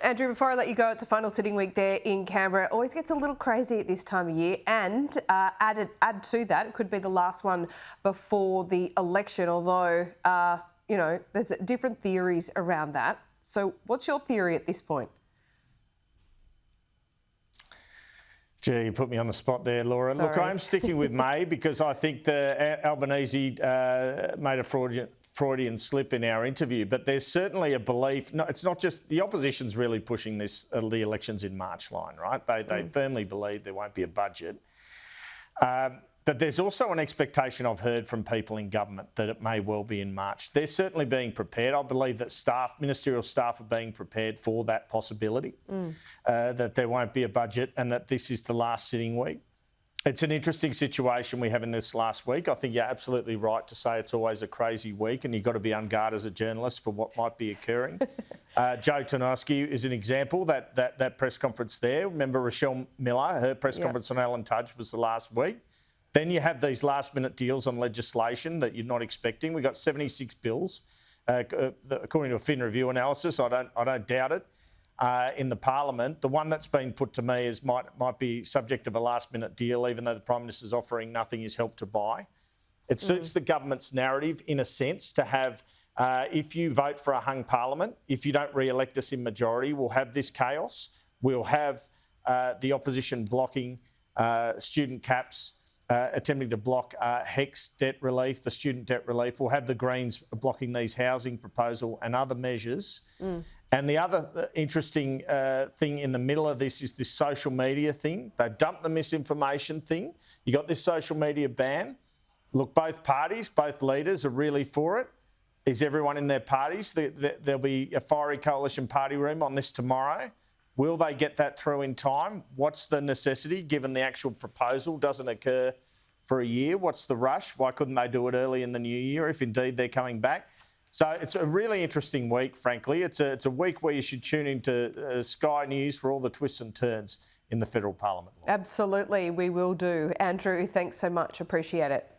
Andrew, before I let you go, it's a final sitting week there in Canberra. It always gets a little crazy at this time of year, and add to that, it could be the last one before the election, although, there's different theories around that. So what's your theory at this point? Gee, you put me on the spot there, Laura. Sorry. Look, I'm sticking with May because I think the Albanese made a Freudian slip in our interview, but there's certainly a belief. No, it's not just the opposition's really pushing this the elections in March line, right? They firmly believe there won't be a budget. But there's also an expectation I've heard from people in government that it may well be in March. They're certainly being prepared. I believe that ministerial staff are being prepared for that possibility, that there won't be a budget and that this is the last sitting week. It's an interesting situation we have in this last week. I think you're absolutely right to say it's always a crazy week and you've got to be on guard as a journalist for what might be occurring. Joe Tanoski is an example, that press conference there. Remember Rochelle Miller, her press conference on Alan Tudge was the last week. Then you have these last-minute deals on legislation that you're not expecting. We've got 76 bills, according to a Fin Review analysis. I don't doubt it. In the Parliament, the one that's been put to me is might be subject of a last-minute deal, even though the Prime Minister's offering nothing is Help to Buy. It suits the government's narrative, in a sense, to have, if you vote for a hung Parliament, if you don't re-elect us in majority, we'll have this chaos. We'll have the opposition blocking student caps, attempting to block HECS debt relief, the student debt relief. We'll have the Greens blocking these housing proposal and other measures. And the other interesting thing in the middle of this is this social media thing. They dumped the misinformation thing. You got this social media ban. Look, both parties, both leaders are really for it. Is everyone in their parties? There'll be a fiery coalition party room on this tomorrow. Will they get that through in time? What's the necessity, given the actual proposal doesn't occur for a year? What's the rush? Why couldn't they do it early in the new year if indeed they're coming back? So it's a really interesting week, frankly. It's a week where you should tune into Sky News for all the twists and turns in the federal parliament. Absolutely, we will do. Andrew, thanks so much. Appreciate it.